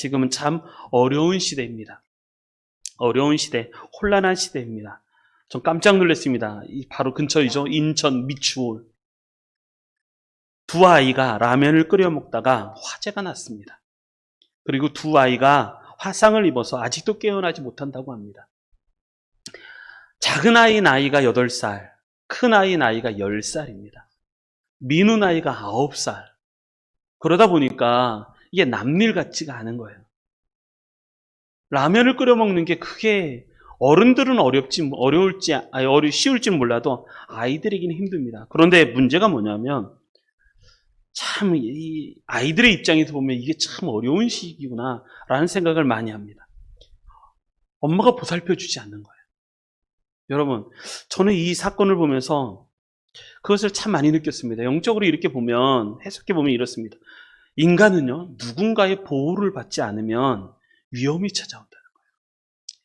지금은 참 어려운 시대입니다. 어려운 시대, 혼란한 시대입니다. 전 깜짝 놀랐습니다. 바로 근처이죠. 인천 미추홀. 두 아이가 라면을 끓여 먹다가 화재가 났습니다. 그리고 두 아이가 화상을 입어서 아직도 깨어나지 못한다고 합니다. 작은 아이 나이가 8살, 큰 아이 나이가 10살입니다. 미누 나이가 9살. 그러다 보니까 이게 남일 같지가 않은 거예요. 라면을 끓여 먹는 게 크게 어른들은 쉬울지 몰라도 아이들에게는 힘듭니다. 그런데 문제가 뭐냐면 참 이 아이들의 입장에서 보면 이게 참 어려운 시기구나 라는 생각을 많이 합니다. 엄마가 보살펴 주지 않는 거예요. 여러분, 저는 이 사건을 보면서 그것을 참 많이 느꼈습니다. 영적으로 이렇게 보면, 해석해 보면 이렇습니다. 인간은요, 누군가의 보호를 받지 않으면 위험이 찾아온다는 거예요.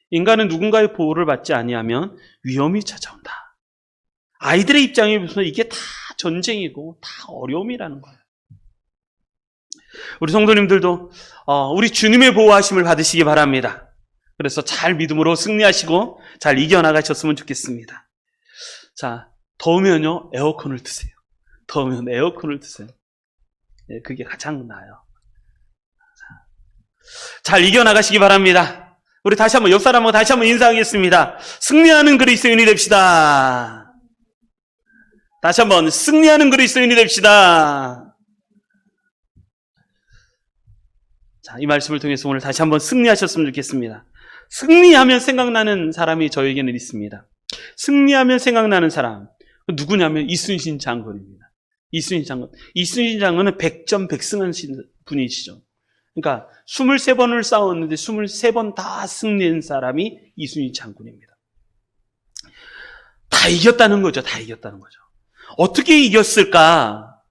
인간은 누군가의 보호를 받지 아니하면 위험이 찾아온다. 아이들의 입장에 보면 이게 다 전쟁이고 다 어려움이라는 거예요. 우리 성도님들도 우리 주님의 보호하심을 받으시기 바랍니다. 그래서 잘 믿음으로 승리하시고 잘 이겨나가셨으면 좋겠습니다. 자, 더우면요 에어컨을 트세요. 더우면 에어컨을 트세요. 네, 그게 가장 나아요. 잘 이겨나가시기 바랍니다. 우리 다시 한번 옆 사람하고 다시 한번 인사하겠습니다. 승리하는 그리스도인이 됩시다. 다시 한번 승리하는 그리스도인이 됩시다. 자, 이 말씀을 통해서 오늘 다시 한번 승리하셨으면 좋겠습니다. 승리하면 생각나는 사람이 저에게는 있습니다. 승리하면 생각나는 사람 누구냐면 이순신 장군입니다. 이순신 장군. 이순신 장군은 백전백승한 분이시죠. 그러니까 23번을 싸웠는데 23번 다 승리한 사람이 이순신 장군입니다. 다 이겼다는 거죠. 다 이겼다는 거죠. 어떻게 이겼을까?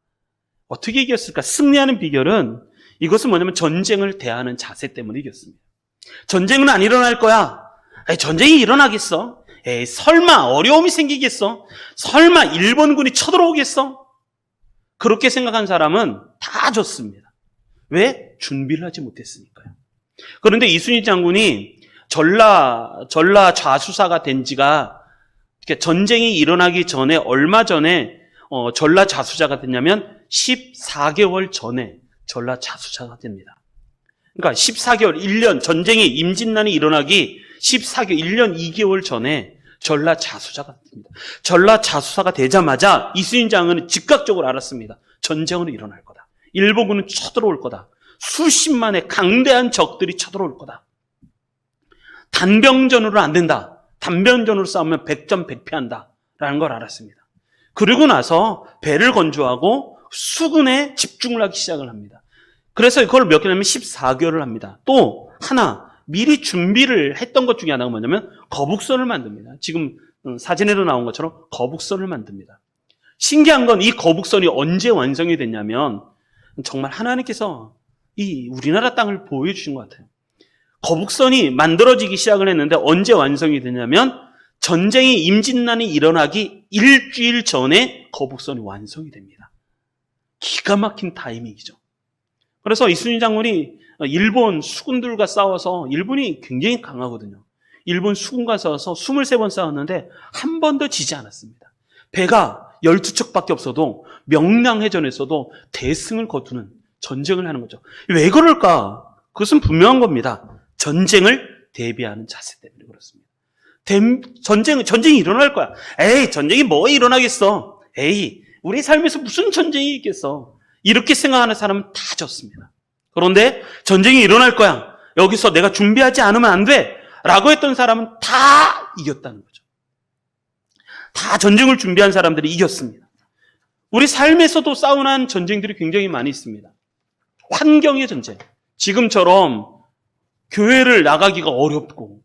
어떻게 이겼을까? 승리하는 비결은 이것은 뭐냐면 전쟁을 대하는 자세 때문에 이겼습니다. 전쟁은 안 일어날 거야. 전쟁이 일어나겠어? 설마 어려움이 생기겠어? 설마 일본군이 쳐들어오겠어? 그렇게 생각한 사람은 다 졌습니다. 왜? 준비를 하지 못했으니까요. 그런데 이순신 장군이 전라 좌수사가 된 지가 전쟁이 일어나기 전에 얼마 전에 전라 좌수자가 됐냐면 14개월 전에 전라 좌수자가 됩니다. 그러니까 14개월, 1년, 전쟁이 임진난이 일어나기 14개월, 1년 2개월 전에 전라 좌수자가 됩니다. 전라 좌수사가 되자마자 이순신 장군은 즉각적으로 알았습니다. 전쟁은 일어날 거다. 일본군은 쳐들어올 거다. 수십만의 강대한 적들이 쳐들어올 거다. 단병전으로 안 된다. 단병전으로 싸우면 백전백패한다. 라는 걸 알았습니다. 그리고 나서 배를 건조하고 수군에 집중을 하기 시작을 합니다. 그래서 그걸 몇 개냐면 14개월을 합니다. 또 하나 미리 준비를 했던 것 중에 하나가 뭐냐면 거북선을 만듭니다. 지금 사진에도 나온 것처럼 거북선을 만듭니다. 신기한 건 이 거북선이 언제 완성이 됐냐면 정말 하나님께서 이 우리나라 땅을 보호해 주신 것 같아요. 거북선이 만들어지기 시작을 했는데 언제 완성이 되냐면 전쟁이 임진난이 일어나기 일주일 전에 거북선이 완성이 됩니다. 기가 막힌 타이밍이죠. 그래서 이순신 장군이 일본 수군들과 싸워서 일본이 굉장히 강하거든요. 일본 수군과 싸워서 23번 싸웠는데 한 번도 지지 않았습니다. 배가 12척밖에 없어도 명량해전에서도 대승을 거두는 전쟁을 하는 거죠. 왜 그럴까? 그것은 분명한 겁니다. 전쟁을 대비하는 자세 때문에 그렇습니다. 전쟁이 일어날 거야. 에이, 전쟁이 뭐 일어나겠어. 에이, 우리 삶에서 무슨 전쟁이 있겠어. 이렇게 생각하는 사람은 다 졌습니다. 그런데 전쟁이 일어날 거야. 여기서 내가 준비하지 않으면 안 돼. 라고 했던 사람은 다 이겼다는 거죠. 다 전쟁을 준비한 사람들이 이겼습니다. 우리 삶에서도 싸우는 전쟁들이 굉장히 많이 있습니다. 환경의 전쟁. 지금처럼 교회를 나가기가 어렵고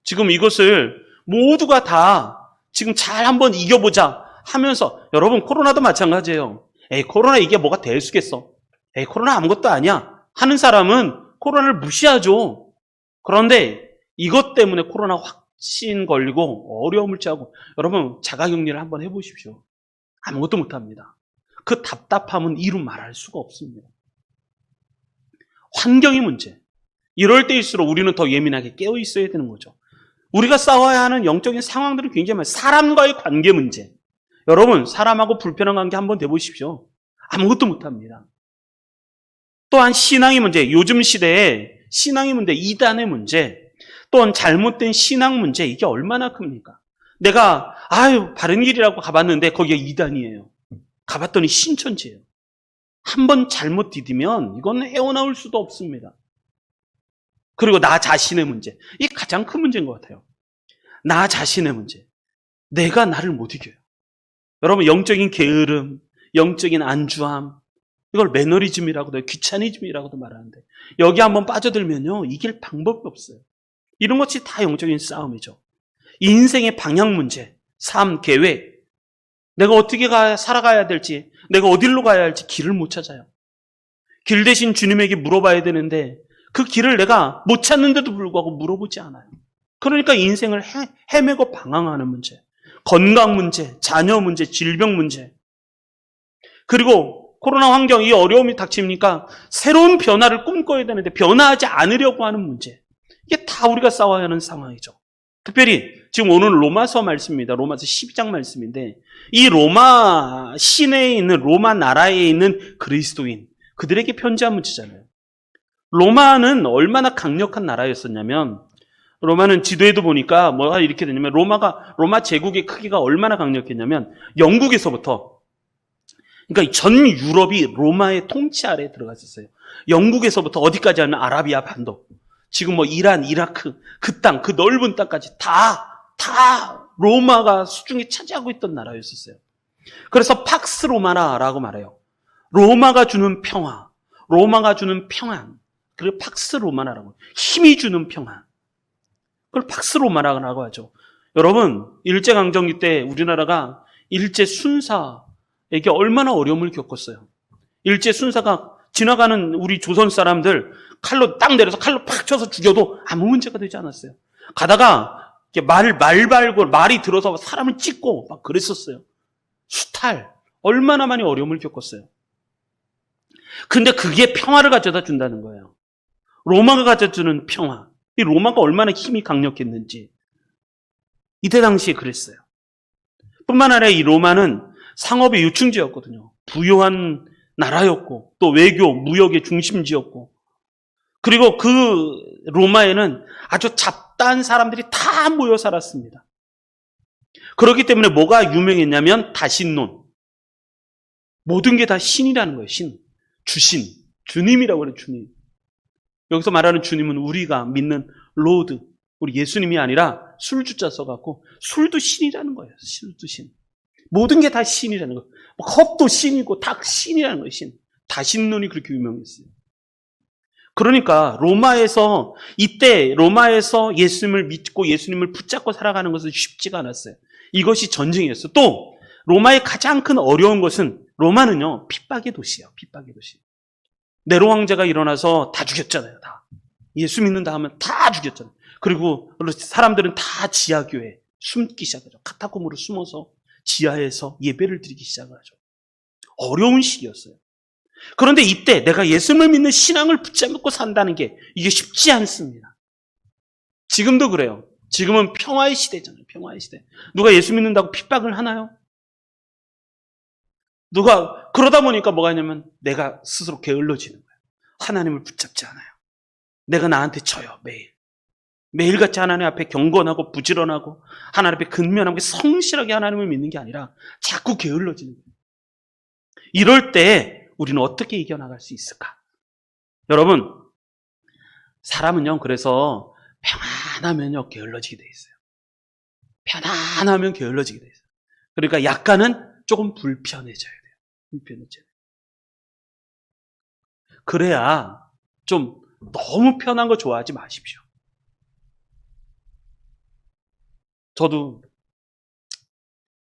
지금 이것을 모두가 다 지금 잘 한번 이겨보자 하면서 여러분 코로나도 마찬가지예요. 에이 코로나 이게 뭐가 대수겠어. 에이 코로나 아무것도 아니야 하는 사람은 코로나를 무시하죠. 그런데 이것 때문에 코로나 확진 걸리고 어려움을 취하고 여러분 자가격리를 한번 해보십시오. 아무것도 못합니다. 그 답답함은 이루 말할 수가 없습니다. 환경의 문제. 이럴 때일수록 우리는 더 예민하게 깨어 있어야 되는 거죠. 우리가 싸워야 하는 영적인 상황들은 굉장히 많아요. 사람과의 관계 문제. 여러분, 사람하고 불편한 관계 한번 돼보십시오. 아무것도 못합니다. 또한 신앙의 문제, 요즘 시대에 신앙의 문제, 이단의 문제, 또한 잘못된 신앙 문제, 이게 얼마나 큽니까? 내가 바른 길이라고 가봤는데 거기가 이단이에요. 가봤더니 신천지예요. 한번 잘못 디디면 이건 헤어나올 수도 없습니다. 그리고 나 자신의 문제, 이게 가장 큰 문제인 것 같아요. 나 자신의 문제, 내가 나를 못 이겨요. 여러분, 영적인 게으름, 영적인 안주함, 이걸 매너리즘이라고도 해요. 귀차니즘이라고도 말하는데, 여기 한번 빠져들면요, 이길 방법이 없어요. 이런 것이 다 영적인 싸움이죠. 인생의 방향 문제, 삶, 계획, 내가 어떻게 살아가야 될지, 내가 어디로 가야 할지 길을 못 찾아요. 길 대신 주님에게 물어봐야 되는데 그 길을 내가 못 찾는데도 불구하고 물어보지 않아요. 그러니까 인생을 헤매고 방황하는 문제, 건강 문제, 자녀 문제, 질병 문제, 그리고 코로나 환경, 이 어려움이 닥치니까 새로운 변화를 꿈꿔야 되는데 변화하지 않으려고 하는 문제, 이게 다 우리가 싸워야 하는 상황이죠. 특별히 지금 오늘 로마서 말씀입니다. 로마서 12장 말씀인데, 이 로마 시내에 있는, 로마 나라에 있는 그리스도인, 그들에게 편지한 문제잖아요. 로마는 얼마나 강력한 나라였었냐면, 로마는 지도에도 보니까 뭐가 이렇게 되냐면, 로마 제국의 크기가 얼마나 강력했냐면, 영국에서부터, 그러니까 전 유럽이 로마의 통치 아래에 들어갔었어요. 영국에서부터 어디까지 하면 아라비아 반도, 지금 이란, 이라크, 그 땅, 그 넓은 땅까지 다 로마가 수중에 차지하고 있던 나라였었어요. 그래서 팍스 로마나라고 말해요. 로마가 주는 평화, 로마가 주는 평안, 그리고 팍스 로마나라고, 힘이 주는 평안, 그걸 팍스 로마나라고 하죠. 여러분, 일제강점기 때 우리나라가 일제 순사에게 얼마나 어려움을 겪었어요. 일제 순사가 지나가는 우리 조선 사람들 칼로 딱 내려서 칼로 팍 쳐서 죽여도 아무 문제가 되지 않았어요. 가다가 말이 들어서 사람을 찍고 막 그랬었어요. 수탈, 얼마나 많이 어려움을 겪었어요. 근데 그게 평화를 가져다 준다는 거예요. 로마가 가져주는 평화. 이 로마가 얼마나 힘이 강력했는지 이때 당시에 그랬어요. 뿐만 아니라 이 로마는 상업의 요충지였거든요. 부유한 나라였고, 또 외교, 무역의 중심지였고, 그리고 그 로마에는 아주 잡다한 사람들이 다 모여 살았습니다. 그렇기 때문에 뭐가 유명했냐면 다신론. 모든 게 다 신이라는 거예요. 신, 주신, 주님이라고 그래요. 주님. 여기서 말하는 주님은 우리가 믿는 로드, 우리 예수님이 아니라 술주자 써갖고 술도 신이라는 거예요. 술도 신. 모든 게 다 신이라는 거예요. 컵도 신이고 다 신이라는 거예요. 신. 다신론이 그렇게 유명했어요. 그러니까 이때 로마에서 예수님을 믿고 예수님을 붙잡고 살아가는 것은 쉽지가 않았어요. 이것이 전쟁이었어요. 또 로마의 가장 큰 어려운 것은, 로마는요, 핍박의 도시예요. 핍박의 도시. 네로 황제가 일어나서 다 죽였잖아요. 다. 예수 믿는다 하면 다 죽였잖아요. 그리고 사람들은 다 지하교회에 숨기 시작하죠. 카타콤으로 숨어서 지하에서 예배를 드리기 시작하죠. 어려운 시기였어요. 그런데 이때 내가 예수님을 믿는 신앙을 붙잡고 산다는 게 이게 쉽지 않습니다. 지금도 그래요. 지금은 평화의 시대잖아요. 평화의 시대. 누가 예수 믿는다고 핍박을 하나요? 그러다 보니까 뭐가 있냐면 내가 스스로 게을러지는 거예요. 하나님을 붙잡지 않아요. 내가 나한테 져요. 매일같이 하나님 앞에 경건하고 부지런하고 하나님 앞에 근면하고 성실하게 하나님을 믿는 게 아니라 자꾸 게을러지는 거예요. 이럴 때 우리는 어떻게 이겨나갈 수 있을까? 여러분, 사람은요, 그래서 편안하면요, 게을러지게 돼 있어요. 편안하면 게을러지게 돼 있어요. 그러니까 약간은 조금 불편해져야 돼요. 불편해져야 돼요. 그래야 좀 너무 편한 거 좋아하지 마십시오. 저도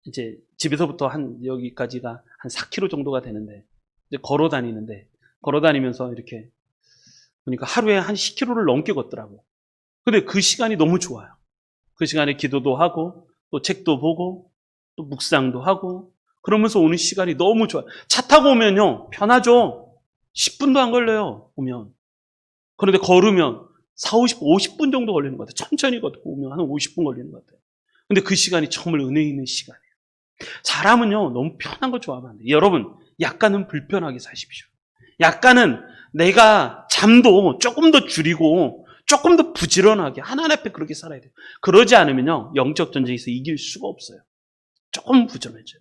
이제 집에서부터 여기까지가 한 4km 정도가 되는데, 이제 걸어 다니면서 이렇게 보니까 하루에 한 10km를 넘게 걷더라고요. 근데 그 시간이 너무 좋아요. 그 시간에 기도도 하고, 또 책도 보고, 또 묵상도 하고, 그러면서 오는 시간이 너무 좋아요. 차 타고 오면요, 편하죠? 10분도 안 걸려요, 오면. 그런데 걸으면 50분 정도 걸리는 것 같아요. 천천히 걷고 오면 한 50분 걸리는 것 같아요. 근데 그 시간이 정말 은혜 있는 시간이에요. 사람은요, 너무 편한 거 좋아하면 안 돼요. 여러분, 약간은 불편하게 사십시오. 약간은 내가 잠도 조금 더 줄이고 조금 더 부지런하게 하나님 앞에 그렇게 살아야 돼요. 그러지 않으면요, 영적 전쟁에서 이길 수가 없어요. 조금 부지런해져요.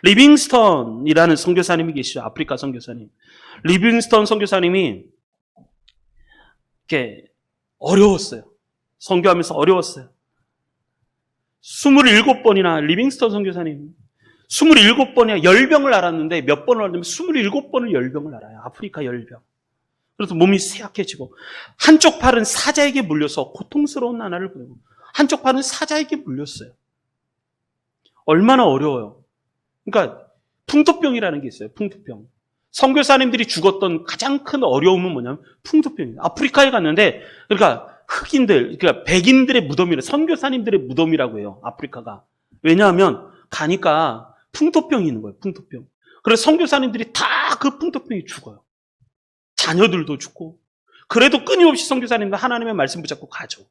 리빙스턴이라는 선교사님이 계시죠. 아프리카 선교사님. 리빙스턴 선교사님이 이렇게 어려웠어요. 선교하면서 어려웠어요. 27번이나 리빙스턴 선교사님 27번이나 열병을 앓았는데 몇 번을 앓으면 27번을 열병을 앓아요. 아프리카 열병. 그래서 몸이 쇠약해지고 한쪽 팔은 사자에게 물려서 고통스러운 나날을 보내고 한쪽 팔은 사자에게 물렸어요. 얼마나 어려워요. 그러니까 풍토병이라는 게 있어요. 풍토병. 선교사님들이 죽었던 가장 큰 어려움은 뭐냐면 풍토병이에요. 아프리카에 갔는데 그러니까 흑인들, 그러니까 백인들의 무덤이라 선교사님들의 무덤이라고 해요. 아프리카가. 왜냐하면 가니까 풍토병이 있는 거예요. 풍토병. 그래서 선교사님들이 다 그 풍토병이 죽어요. 자녀들도 죽고. 그래도 끊임없이 선교사님들 하나님의 말씀 붙잡고 가죠.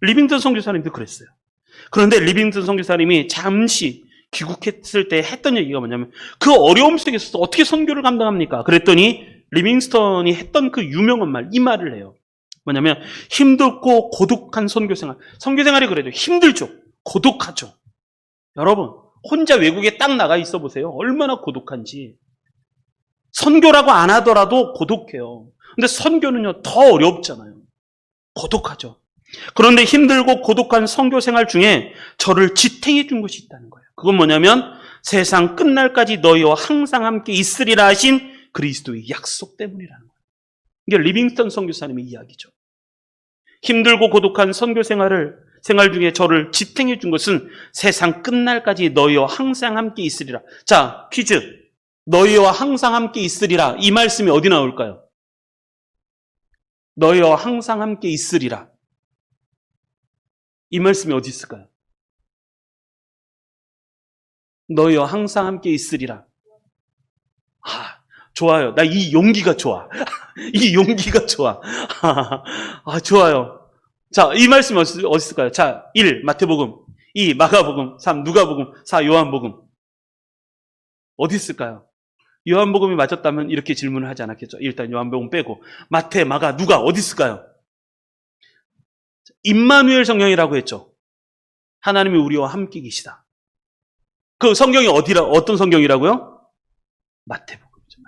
리빙턴 선교사님도 그랬어요. 그런데 리빙턴 선교사님이 잠시 귀국했을 때 했던 얘기가 뭐냐면 그 어려움 속에서 어떻게 선교를 감당합니까? 그랬더니 리빙스턴이 했던 그 유명한 말, 이 말을 해요. 뭐냐면 힘들고 고독한 선교생활. 선교생활이 그래도 힘들죠. 고독하죠. 여러분, 혼자 외국에 딱 나가 있어 보세요. 얼마나 고독한지. 선교라고 안 하더라도 고독해요. 근데 선교는요, 더 어렵잖아요. 고독하죠. 그런데 힘들고 고독한 선교생활 중에 저를 지탱해 준 것이 있다는 거예요. 그건 뭐냐면 세상 끝날까지 너희와 항상 함께 있으리라 하신 그리스도의 약속 때문이라는 거예요. 이게 리빙스턴 선교사님의 이야기죠. 힘들고 고독한 선교생활 중에 저를 지탱해 준 것은 세상 끝날까지 너희와 항상 함께 있으리라. 자, 퀴즈. 너희와 항상 함께 있으리라. 이 말씀이 어디 나올까요? 너희와 항상 함께 있으리라. 이 말씀이 어디 있을까요? 너희와 항상 함께 있으리라. 아, 좋아요. 나 이 용기가 좋아. 이 용기가 좋아. 좋아요. 자, 이 말씀이 어디 있을까요? 자, 1. 마태복음, 2. 마가복음, 3. 누가복음, 4. 요한복음. 어디 있을까요? 요한복음이 맞았다면 이렇게 질문을 하지 않았겠죠. 일단 요한복음 빼고 마태, 마가, 누가 어디 있을까요? 임마누엘 성경이라고 했죠. 하나님이 우리와 함께 계시다. 그 성경이 어떤 성경이라고요? 마태복음이죠.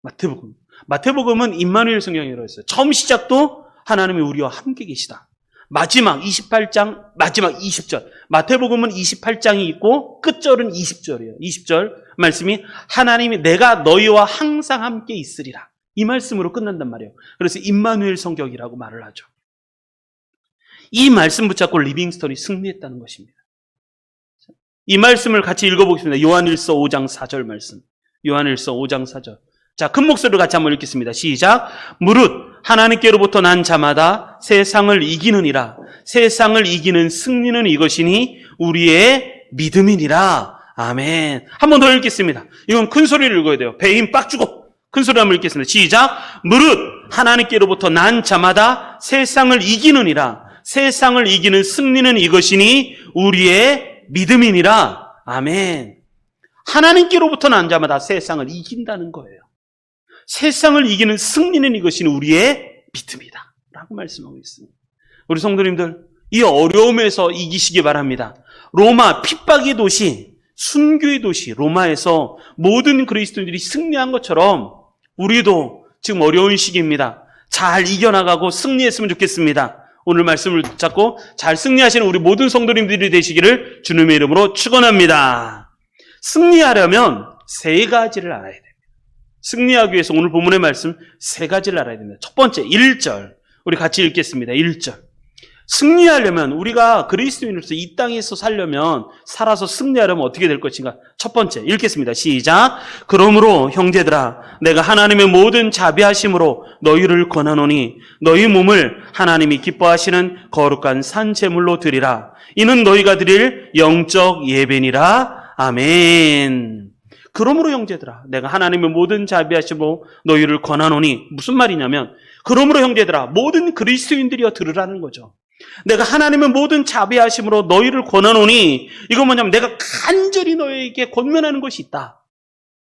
마태복음. 마태복음은 임마누엘 성경이라고 했어요. 처음 시작도 하나님이 우리와 함께 계시다. 마지막 28장, 마지막 20절. 마태복음은 28장이 있고 끝절은 20절이에요. 20절 말씀이 하나님이 내가 너희와 항상 함께 있으리라. 이 말씀으로 끝난단 말이에요. 그래서 임마누엘 성경이라고 말을 하죠. 이 말씀 붙잡고 리빙스턴이 승리했다는 것입니다. 이 말씀을 같이 읽어보겠습니다. 요한일서 5장 4절 말씀. 요한일서 5장 4절. 자, 큰 목소리로 같이 한번 읽겠습니다. 시작. 무릇 하나님께로부터 난 자마다 세상을 이기느니라. 세상을 이기는 승리는 이것이니 우리의 믿음이니라. 아멘. 한 번 더 읽겠습니다. 이건 큰 소리를 읽어야 돼요. 배에 힘 빡 주고 큰 소리로 한번 읽겠습니다. 시작. 무릇 하나님께로부터 난 자마다 세상을 이기느니라. 세상을 이기는 승리는 이것이니 우리의 믿음이니라. 아멘. 하나님께로부터 난 자마다 세상을 이긴다는 거예요. 세상을 이기는 승리는 이것이 우리의 믿음이다 라고 말씀하고 있습니다. 우리 성도님들, 이 어려움에서 이기시기 바랍니다. 로마 핍박의 도시, 순교의 도시 로마에서 모든 그리스도인들이 승리한 것처럼 우리도 지금 어려운 시기입니다. 잘 이겨나가고 승리했으면 좋겠습니다. 오늘 말씀을 잡고 잘 승리하시는 우리 모든 성도님들이 되시기를 주님의 이름으로 축원합니다. 승리하려면 세 가지를 알아야 됩니다. 승리하기 위해서 오늘 본문의 말씀 세 가지를 알아야 됩니다. 첫 번째, 1절. 우리 같이 읽겠습니다. 1절. 승리하려면, 우리가 그리스도인으로서 이 땅에서 살아서 승리하려면 어떻게 될 것인가? 첫 번째, 읽겠습니다. 시작. 그러므로 형제들아, 내가 하나님의 모든 자비하심으로 너희를 권하노니 너희 몸을 하나님이 기뻐하시는 거룩한 산제물로 드리라. 이는 너희가 드릴 영적 예배니라. 아멘. 그러므로 형제들아, 내가 하나님의 모든 자비하심으로 너희를 권하노니, 무슨 말이냐면, 그러므로 형제들아, 모든 그리스도인들이여 들으라는 거죠. 내가 하나님의 모든 자비하심으로 너희를 권하노니, 이건 뭐냐면 내가 간절히 너희에게 권면하는 것이 있다.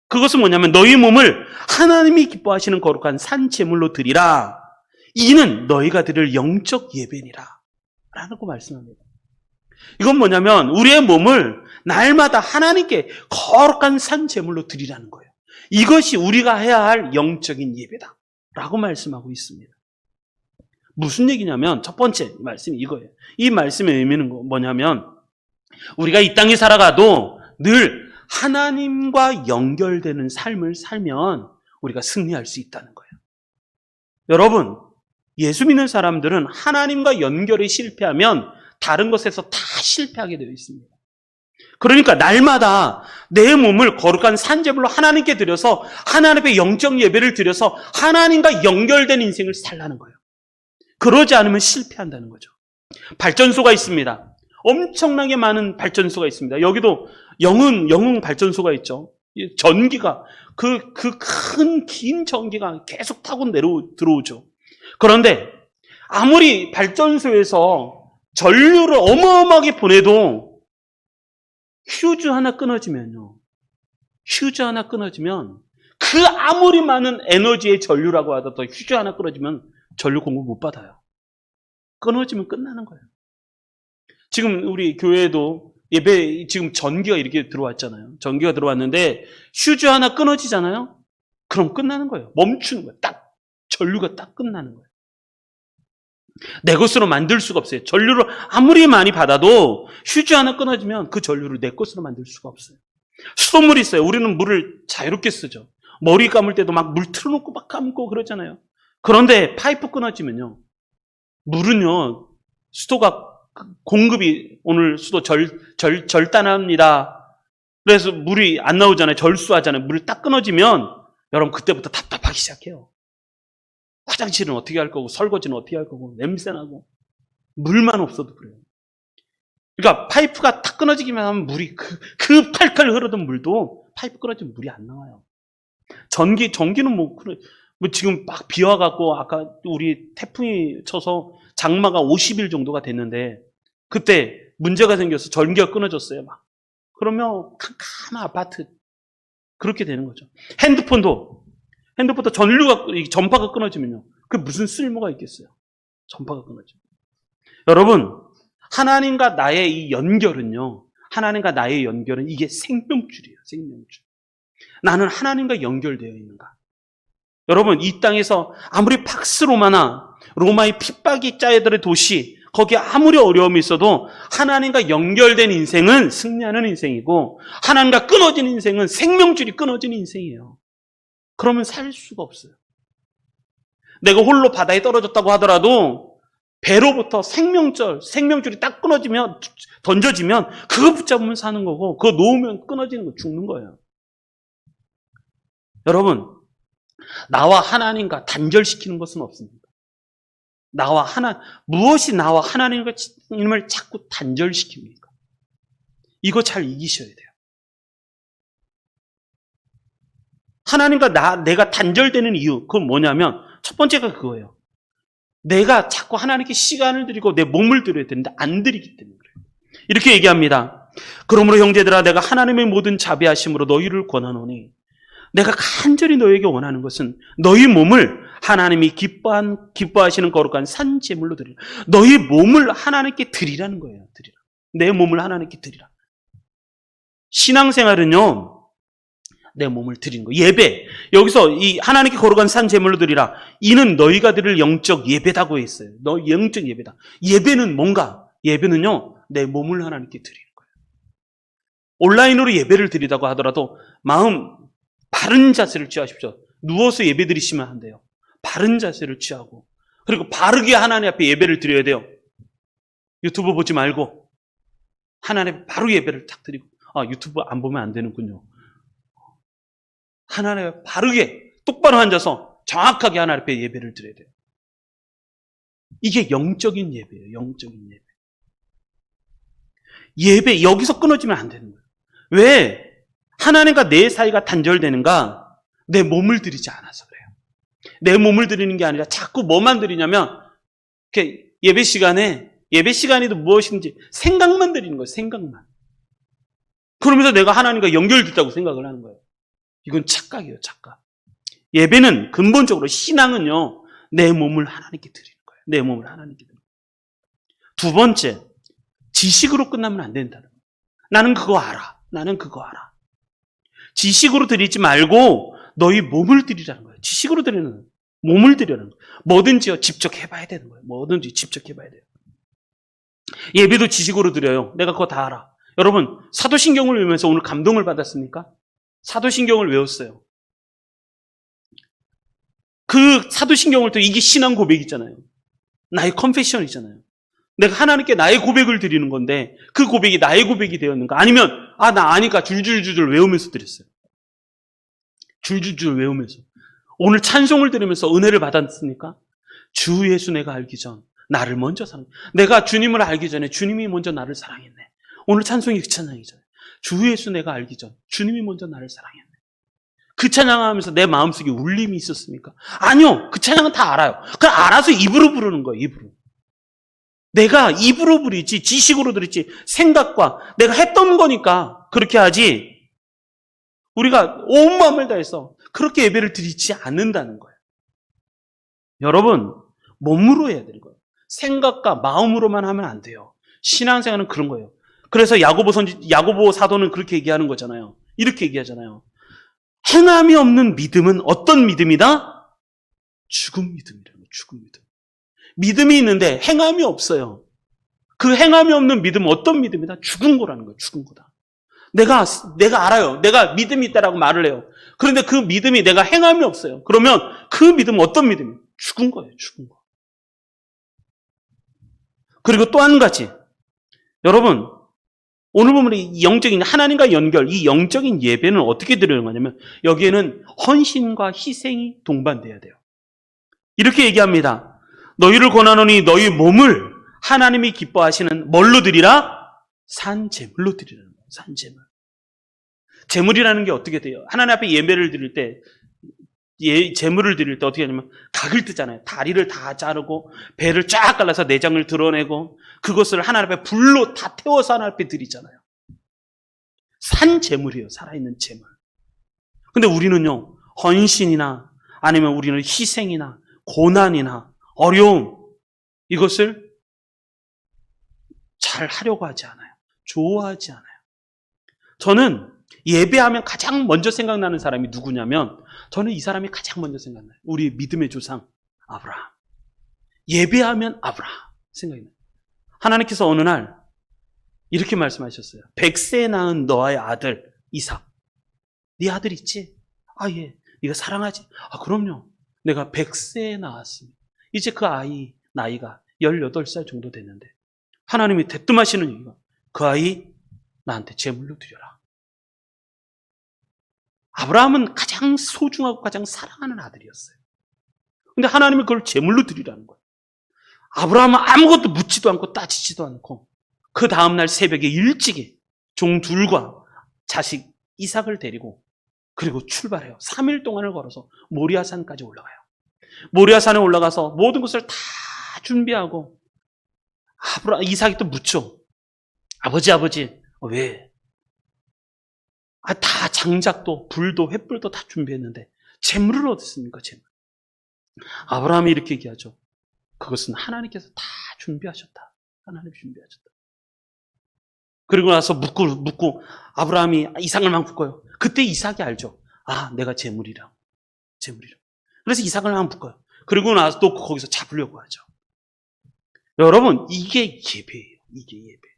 그것은 뭐냐면 너희 몸을 하나님이 기뻐하시는 거룩한 산 제물로 드리라. 이는 너희가 드릴 영적 예배니라 라고 말씀합니다. 이건 뭐냐면 우리의 몸을 날마다 하나님께 거룩한 산 제물로 드리라는 거예요. 이것이 우리가 해야 할 영적인 예배다 라고 말씀하고 있습니다. 무슨 얘기냐면 첫 번째 말씀이 이거예요. 이 말씀의 의미는 뭐냐면 우리가 이 땅에 살아가도 늘 하나님과 연결되는 삶을 살면 우리가 승리할 수 있다는 거예요. 여러분, 예수 믿는 사람들은 하나님과 연결이 실패하면 다른 것에서 다 실패하게 되어 있습니다. 그러니까 날마다 내 몸을 거룩한 산제물로 하나님께 드려서 하나님의 영적 예배를 드려서 하나님과 연결된 인생을 살라는 거예요. 그러지 않으면 실패한다는 거죠. 발전소가 있습니다. 엄청나게 많은 발전소가 있습니다. 여기도 영흥 발전소가 있죠. 전기가 그 큰 긴 전기가 계속 타고 들어오죠. 그런데 아무리 발전소에서 전류를 어마어마하게 보내도 휴즈 하나 끊어지면 그 아무리 많은 에너지의 전류라고 하더라도 휴즈 하나 끊어지면 전류 공급 못 받아요. 끊어지면 끝나는 거예요. 지금 우리 교회도 예배 지금 전기가 이렇게 들어왔잖아요. 전기가 들어왔는데 휴즈 하나 끊어지잖아요. 그럼 끝나는 거예요. 멈추는 거예요. 딱 전류가 딱 끝나는 거예요. 내 것으로 만들 수가 없어요. 전류를 아무리 많이 받아도 휴지 하나 끊어지면 그 전류를 내 것으로 만들 수가 없어요. 수돗물이 있어요. 우리는 물을 자유롭게 쓰죠. 머리 감을 때도 막 물 틀어놓고 막 감고 그러잖아요. 그런데 파이프 끊어지면요. 물은요. 수도가 공급이 오늘 수도 절단합니다. 그래서 물이 안 나오잖아요. 절수하잖아요. 물이 딱 끊어지면 여러분 그때부터 답답하기 시작해요. 화장실은 어떻게 할 거고 설거지는 어떻게 할 거고 냄새나고 물만 없어도 그래요. 그러니까 파이프가 딱 끊어지기만 하면 물이 그 칼칼 흐르던 물도 파이프 끊어지면 물이 안 나와요. 전기는 뭐 지금 막 비 와갖고 아까 우리 태풍이 쳐서 장마가 50일 정도가 됐는데 그때 문제가 생겨서 전기가 끊어졌어요. 막 그러면 캄캄한 아파트 그렇게 되는 거죠. 핸드폰도 전파가 끊어지면요. 그게 무슨 쓸모가 있겠어요? 전파가 끊어지면. 여러분, 하나님과 나의 이 연결은요. 하나님과 나의 연결은 이게 생명줄이에요. 생명줄. 나는 하나님과 연결되어 있는가? 여러분, 이 땅에서 아무리 팍스 로마의 핍박이 짜여들의 도시, 거기에 아무리 어려움이 있어도 하나님과 연결된 인생은 승리하는 인생이고 하나님과 끊어진 인생은 생명줄이 끊어진 인생이에요. 그러면 살 수가 없어요. 내가 홀로 바다에 떨어졌다고 하더라도 배로부터 생명줄이 딱 던져지면 그거 붙잡으면 사는 거고 그거 놓으면 끊어지는 거 죽는 거예요. 여러분, 나와 하나님과 단절시키는 것은 없습니다. 무엇이 나와 하나님을 자꾸 단절시킵니까? 이거 잘 이기셔야 돼요. 하나님과 내가 단절되는 이유, 그건 뭐냐면, 첫 번째가 그거예요. 내가 자꾸 하나님께 시간을 드리고 내 몸을 드려야 되는데 안 드리기 때문에 그래요. 이렇게 얘기합니다. 그러므로 형제들아, 내가 하나님의 모든 자비하심으로 너희를 권하노니, 내가 간절히 너희에게 원하는 것은 너희 몸을 하나님이 기뻐하시는 거룩한 산 제물로 드리라. 너희 몸을 하나님께 드리라는 거예요. 드리라. 내 몸을 하나님께 드리라. 신앙생활은요, 내 몸을 드리는 거. 예배. 여기서 이 하나님께 거룩한 산 제물로 드리라. 이는 너희가 드릴 영적 예배다고 했어요. 너 영적 예배다. 예배는 뭔가? 예배는요, 내 몸을 하나님께 드리는 거예요. 온라인으로 예배를 드리다고 하더라도 마음 바른 자세를 취하십시오. 누워서 예배 드리시면 안 돼요. 바른 자세를 취하고 그리고 바르게 하나님 앞에 예배를 드려야 돼요. 유튜브 보지 말고 하나님 앞에 바로 예배를 딱 드리고 유튜브 안 보면 안 되는군요. 하나님 앞에 바르게 똑바로 앉아서 정확하게 하나님 앞에 예배를 드려야 돼요. 이게 영적인 예배예요. 영적인 예배. 예배 여기서 끊어지면 안 되는 거예요. 왜? 하나님과 내 사이가 단절되는가? 내 몸을 드리지 않아서 그래요. 내 몸을 드리는 게 아니라 자꾸 뭐만 드리냐면 이렇게 예배 시간에도 무엇인지 생각만 드리는 거예요. 생각만. 그러면서 내가 하나님과 연결됐다고 생각을 하는 거예요. 이건 착각이에요. 착각. 예배는 근본적으로 신앙은요. 내 몸을 하나님께 드리는 거예요. 내 몸을 하나님께 드리는 거예요. 두 번째, 지식으로 끝나면 안 된다는 거예요. 나는 그거 알아. 나는 그거 알아. 지식으로 드리지 말고 너희 몸을 드리라는 거예요. 지식으로 드리는 거예요. 몸을 드리라는 거예요. 뭐든지요. 직접 해봐야 되는 거예요. 뭐든지 직접 해봐야 돼요. 예배도 지식으로 드려요. 내가 그거 다 알아. 여러분, 사도신경을 외우면서 오늘 감동을 받았습니까? 사도신경을 외웠어요. 그 사도신경을 또 이게 신앙 고백이잖아요. 나의 컨페션이잖아요. 내가 하나님께 나의 고백을 드리는 건데 그 고백이 나의 고백이 되었는가? 아니면 나 아니까 줄줄줄 외우면서 드렸어요. 줄줄줄 외우면서. 오늘 찬송을 들으면서 은혜를 받았습니까? 주 예수 내가 알기 전 나를 먼저 사랑. 내가 주님을 알기 전에 주님이 먼저 나를 사랑했네. 오늘 찬송이 그 찬양이잖아요. 주 예수 내가 알기 전 주님이 먼저 나를 사랑했네. 그 찬양하면서 내 마음속에 울림이 있었습니까? 아니요. 그 찬양은 다 알아요. 그냥 알아서 입으로 부르는 거예요. 입으로. 내가 입으로 부르지 지식으로 들었지 생각과 내가 했던 거니까 그렇게 하지 우리가 온 마음을 다해서 그렇게 예배를 드리지 않는다는 거예요. 여러분, 몸으로 해야 되는 거예요. 생각과 마음으로만 하면 안 돼요. 신앙생활은 그런 거예요. 그래서 야고보 사도는 그렇게 얘기하는 거잖아요. 이렇게 얘기하잖아요. 행함이 없는 믿음은 어떤 믿음이다? 죽은 믿음이라는 거예요. 죽은 믿음. 믿음이 있는데 행함이 없어요. 그 행함이 없는 믿음은 어떤 믿음이다? 죽은 거라는 거예요. 죽은 거다. 내가 알아요. 내가 믿음이 있다라고 말을 해요. 그런데 그 믿음이 내가 행함이 없어요. 그러면 그 믿음은 어떤 믿음이에요? 죽은 거예요. 죽은 거. 그리고 또 한 가지. 여러분, 오늘 보면 이 영적인 하나님과 연결, 이 영적인 예배는 어떻게 드리는 거냐면 여기에는 헌신과 희생이 동반돼야 돼요. 이렇게 얘기합니다. 너희를 권하노니 너희 몸을 하나님이 기뻐하시는 뭘로 드리라? 산제물로 드리라는 거예요. 산제물. 제물이라는 게 어떻게 돼요? 하나님 앞에 예배를 드릴 때 제물을 드릴 때 어떻게 하냐면 각을 뜨잖아요. 다리를 다 자르고 배를 쫙 갈라서 내장을 드러내고 그것을 하나님 앞에 불로 다 태워서 하나님 앞에 드리잖아요. 산제물이에요. 살아있는 제물. 근데 우리는요. 헌신이나 아니면 우리는 희생이나 고난이나 어려움 이것을 잘 하려고 하지 않아요. 좋아하지 않아요. 저는 예배하면 가장 먼저 생각나는 사람이 누구냐면 저는 이 사람이 가장 먼저 생각나요. 우리 믿음의 조상 아브라함. 예배하면 아브라함 생각이 나요. 하나님께서 어느 날 이렇게 말씀하셨어요. 100세 낳은 너의 아들 이삭. 네 아들 있지? 예. 네가 사랑하지? 그럼요. 내가 100세에 낳았습니다. 이제 그 아이 나이가 18살 정도 됐는데 하나님이 대뜸하시는 이유가 그 아이 나한테 제물로 드려라. 아브라함은 가장 소중하고 가장 사랑하는 아들이었어요. 근데 하나님이 그걸 제물로 드리라는 거예요. 아브라함은 아무것도 묻지도 않고 따지지도 않고 그 다음날 새벽에 일찍이 종 둘과 자식 이삭을 데리고 그리고 출발해요. 3일 동안을 걸어서 모리아산까지 올라가요. 모리아산에 올라가서 모든 것을 다 준비하고 이삭이 또 묻죠. 아버지 왜? 다 장작도 불도 횃불도 다 준비했는데 재물을 얻었습니까? 재물. 아브라함이 이렇게 얘기하죠. 그것은 하나님께서 다 준비하셨다. 하나님 준비하셨다. 그리고 나서 묻고 아브라함이 이삭을 막 묶어요. 그때 이삭이 알죠. 내가 재물이라고. 그래서 이삭을 막 묶어요. 그리고 나서 또 거기서 잡으려고 하죠. 여러분, 이게 예배예요. 이게 예배.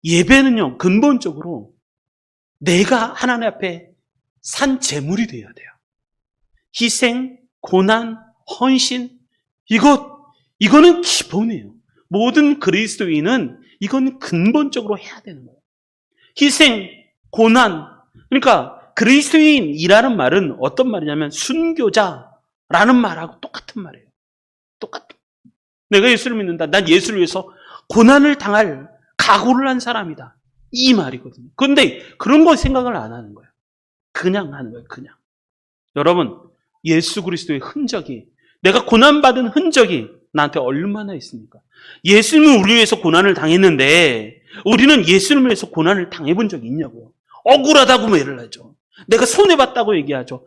예배는요, 근본적으로 내가 하나님 앞에 산 제물이 되어야 돼요. 희생, 고난, 헌신, 이거는 기본이에요. 모든 그리스도인은 이건 근본적으로 해야 되는 거예요. 희생, 고난. 그러니까 그리스도인이라는 말은 어떤 말이냐면 순교자라는 말하고 똑같은 말이에요. 똑같아. 내가 예수를 믿는다. 난 예수를 위해서 고난을 당할 각오를 한 사람이다. 이 말이거든요. 그런데 그런 거 생각을 안 하는 거예요. 그냥 하는 거예요. 그냥. 여러분, 예수 그리스도의 흔적이, 내가 고난받은 흔적이 나한테 얼마나 있습니까? 예수님은 우리 위해서 고난을 당했는데 우리는 예수님을 위해서 고난을 당해본 적이 있냐고요. 억울하다고 매를 하죠. 내가 손해봤다고 얘기하죠.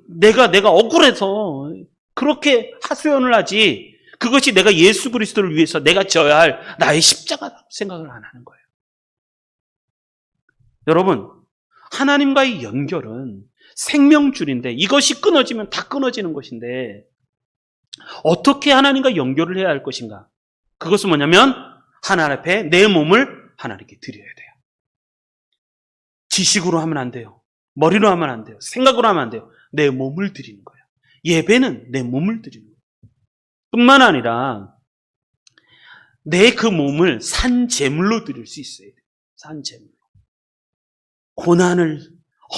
내가 억울해서 그렇게 하소연을 하지, 그것이 내가 예수 그리스도를 위해서 내가 져야 할 나의 십자가라고 생각을 안 하는 거예요. 여러분, 하나님과의 연결은 생명줄인데 이것이 끊어지면 다 끊어지는 것인데 어떻게 하나님과 연결을 해야 할 것인가? 그것은 뭐냐면 하나님 앞에 내 몸을 하나님께 드려야 돼요. 지식으로 하면 안 돼요. 머리로 하면 안 돼요. 생각으로 하면 안 돼요. 내 몸을 드리는 거예요. 예배는 내 몸을 드리는 거예요. 뿐만 아니라 내 그 몸을 산 제물로 드릴 수 있어야 돼요. 산 제물로. 고난을,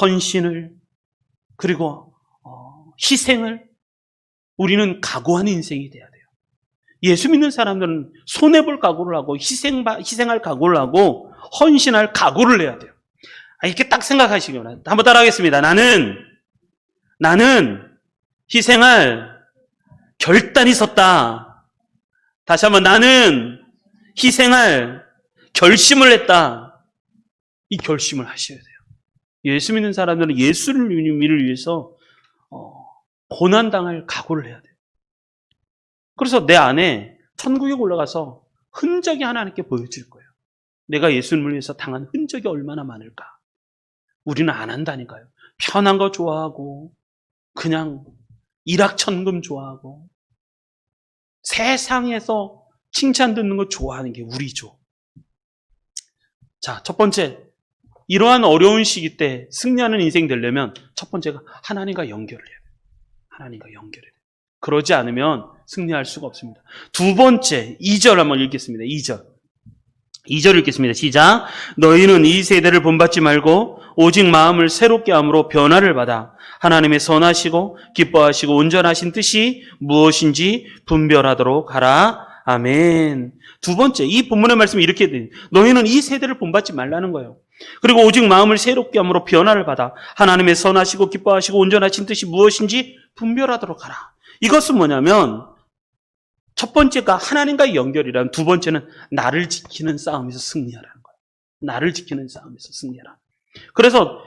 헌신을, 그리고 희생을 우리는 각오하는 인생이 돼야 돼요. 예수 믿는 사람들은 손해볼 각오를 하고 희생할 각오를 하고 헌신할 각오를 해야 돼요. 이렇게 딱 생각하시기 바랍니다. 한번 따라하겠습니다. 나는 희생할 결단이 섰다. 다시 한번, 나는 희생할 결심을 했다. 이 결심을 하셔야 돼요. 예수 믿는 사람들은 예수를 위해서 고난당할 각오를 해야 돼요. 그래서 내 안에 천국에 올라가서 흔적이 하나님께 보여질 거예요. 내가 예수님을 위해서 당한 흔적이 얼마나 많을까? 우리는 안 한다니까요. 편한 거 좋아하고 그냥 일확천금 좋아하고 세상에서 칭찬 듣는 거 좋아하는 게 우리죠. 자, 첫 번째, 이러한 어려운 시기 때 승리하는 인생 되려면 첫 번째가 하나님과 연결을 해야 돼요. 하나님과 연결해야 돼요. 그러지 않으면 승리할 수가 없습니다. 두 번째, 2절 한번 읽겠습니다. 2절 읽겠습니다. 시작. 너희는 이 세대를 본받지 말고 오직 마음을 새롭게 함으로 변화를 받아 하나님의 선하시고 기뻐하시고 온전하신 뜻이 무엇인지 분별하도록 하라. 아멘. 두 번째, 이 본문의 말씀이 이렇게 돼요. 너희는 이 세대를 본받지 말라는 거예요. 그리고 오직 마음을 새롭게 함으로 변화를 받아 하나님의 선하시고 기뻐하시고 온전하신 뜻이 무엇인지 분별하도록 하라. 이것은 뭐냐면 첫 번째가 하나님과의 연결이라면 두 번째는 나를 지키는 싸움에서 승리하라는 거예요. 나를 지키는 싸움에서 승리하라. 그래서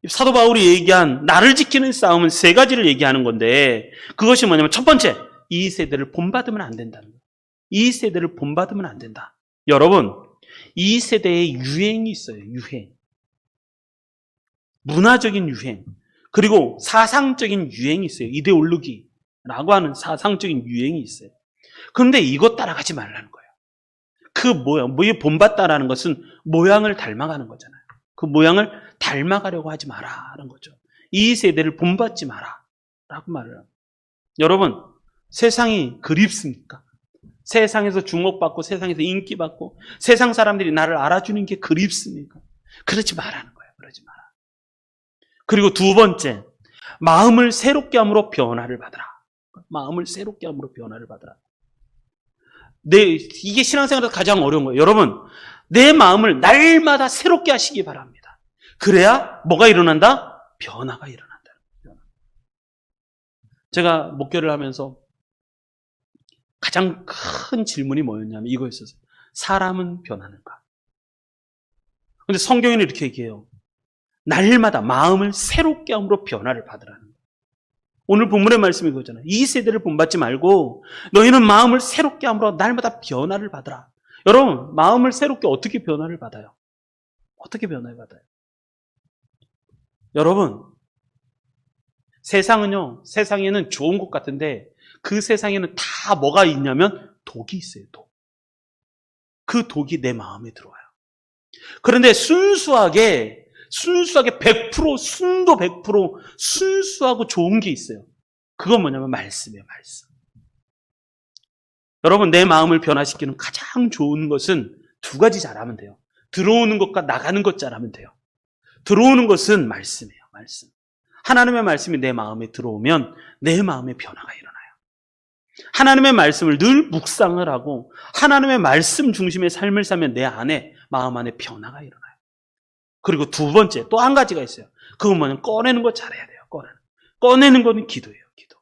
사도 바울이 얘기한 나를 지키는 싸움은 세 가지를 얘기하는 건데 그것이 뭐냐면 첫 번째, 이 세대를 본받으면 안 된다는 거예요. 이 세대를 본받으면 안 된다. 여러분, 이 세대에 유행이 있어요. 유행. 문화적인 유행. 그리고 사상적인 유행이 있어요. 이데올로기라고 하는 사상적인 유행이 있어요. 그런데 이것 따라가지 말라는 거예요. 그 뭐에 본받다라는 것은 모양을 닮아가는 거잖아요. 그 모양을 닮아가려고 하지 마라는 거죠. 이 세대를 본받지 마라 라고 말을 합니다. 여러분, 세상이 그립습니까? 세상에서 주목받고 세상에서 인기받고 세상 사람들이 나를 알아주는 게 그립습니까? 그러지 마라는 거예요. 그러지 마라. 그리고 두 번째, 마음을 새롭게 함으로 변화를 받으라. 마음을 새롭게 함으로 변화를 받으라. 이게 신앙생활에서 가장 어려운 거예요. 여러분, 내 마음을 날마다 새롭게 하시기 바랍니다. 그래야 뭐가 일어난다? 변화가 일어난다. 제가 목회를 하면서 가장 큰 질문이 뭐였냐면 이거였어요. 사람은 변하는가? 근데 성경에는 이렇게 얘기해요. 날마다 마음을 새롭게 함으로 변화를 받으라는 거예요. 오늘 본문의 말씀이 그거잖아요. 이 세대를 본받지 말고 너희는 마음을 새롭게 함으로 날마다 변화를 받으라. 여러분, 마음을 새롭게 어떻게 변화를 받아요? 어떻게 변화를 받아요? 여러분, 세상에는 좋은 것 같은데 그 세상에는 다 뭐가 있냐면 독이 있어요. 독. 그 독이 내 마음에 들어와요. 그런데 순수하게 100% 순도 100% 순수하고 좋은 게 있어요. 그건 뭐냐면 말씀이에요. 말씀. 여러분, 내 마음을 변화시키는 가장 좋은 것은 두 가지 잘하면 돼요. 들어오는 것과 나가는 것 잘하면 돼요. 들어오는 것은 말씀이에요. 말씀. 하나님의 말씀이 내 마음에 들어오면 내 마음에 변화가 일어나요. 하나님의 말씀을 늘 묵상을 하고 하나님의 말씀 중심의 삶을 살면 내 안에 마음 안에 변화가 일어나요. 그리고 두 번째, 또 한 가지가 있어요. 그건 뭐냐면 꺼내는 거 잘해야 돼요. 꺼내는 거는 기도예요. 기도.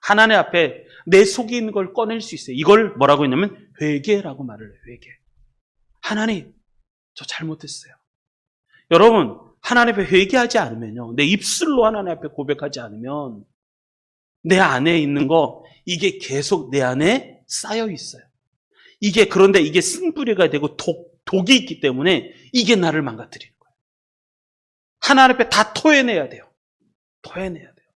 하나님 앞에 내 속에 있는 걸 꺼낼 수 있어요. 이걸 뭐라고 했냐면 회개라고 말을 해요. 회개. 하나님, 저 잘못했어요. 여러분, 하나님 앞에 회개하지 않으면요, 내 입술로 하나님 앞에 고백하지 않으면 내 안에 있는 거, 이게 계속 내 안에 쌓여 있어요. 그런데 이게 쓴뿌리가 되고 독이 있기 때문에 이게 나를 망가뜨리는 거예요. 하나님 앞에 다 토해내야 돼요. 토해내야 돼요.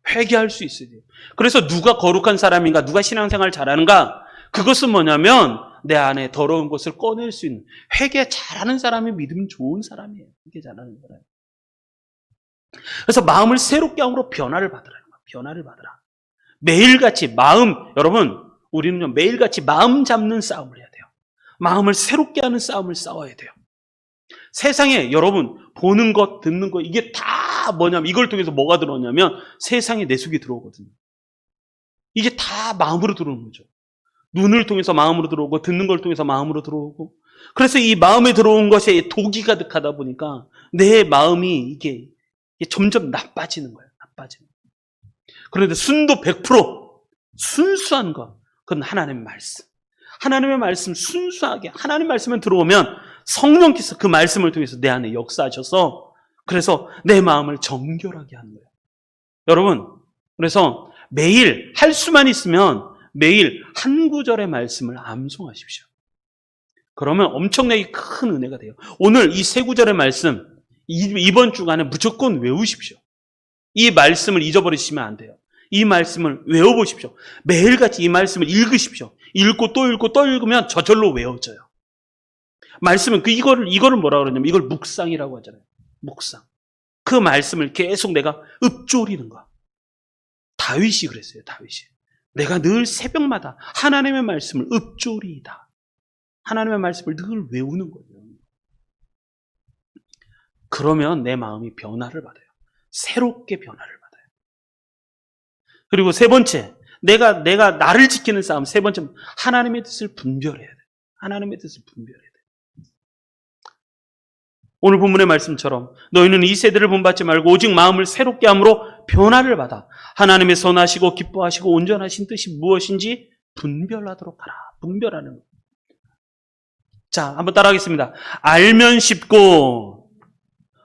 회개할 수 있어야 돼요. 그래서 누가 거룩한 사람인가, 누가 신앙생활 잘하는가, 그것은 뭐냐면 내 안에 더러운 것을 꺼낼 수 있는, 회개 잘하는 사람이 믿음 좋은 사람이에요. 회개 잘하는 사람. 그래서 마음을 새롭게 함으로 변화를 받으라는 거예요. 변화를 받으라. 매일같이 여러분, 우리는요, 매일같이 마음 잡는 싸움을 해야 돼요. 마음을 새롭게 하는 싸움을 싸워야 돼요. 세상에 여러분, 보는 것, 듣는 것, 이게 다 뭐냐면, 이걸 통해서 뭐가 들어오냐면 세상에 내 속이 들어오거든요. 이게 다 마음으로 들어오는 거죠. 눈을 통해서 마음으로 들어오고, 듣는 걸 통해서 마음으로 들어오고. 그래서 이 마음에 들어온 것에 독이 가득하다 보니까 내 마음이 이게 점점 나빠지는 거예요. 나빠지는 거예요. 그런데 순도 100% 순수한 것, 그건 하나님의 말씀. 하나님의 말씀 순수하게, 하나님의 말씀에 들어오면 성령께서 그 말씀을 통해서 내 안에 역사하셔서, 그래서 내 마음을 정결하게 하는 거예요. 여러분, 그래서 매일 할 수만 있으면 매일 한 구절의 말씀을 암송하십시오. 그러면 엄청나게 큰 은혜가 돼요. 오늘 이 세 구절의 말씀, 이번 주간에 무조건 외우십시오. 이 말씀을 잊어버리시면 안 돼요. 이 말씀을 외워보십시오. 매일같이 이 말씀을 읽으십시오. 읽고 또 읽으면 저절로 외워져요. 말씀은 이거를 뭐라 그러냐면, 이걸 묵상이라고 하잖아요. 묵상. 그 말씀을 계속 내가 읊조리는 거. 다윗이 그랬어요. 다윗이. 내가 늘 새벽마다 하나님의 말씀을 읊조리이다. 하나님의 말씀을 늘 외우는 거예요. 그러면 내 마음이 변화를 받아요. 새롭게 변화를 받아요. 그리고 세 번째, 내가 나를 지키는 싸움. 세 번째, 하나님의 뜻을 분별해야 돼요. 하나님의 뜻을 분별해야 돼요. 오늘 본문의 말씀처럼 너희는 이 세대를 본받지 말고 오직 마음을 새롭게 함으로 변화를 받아 하나님의 선하시고 기뻐하시고 온전하신 뜻이 무엇인지 분별하도록 하라. 분별하는 것. 자, 한번 따라하겠습니다. 알면 쉽고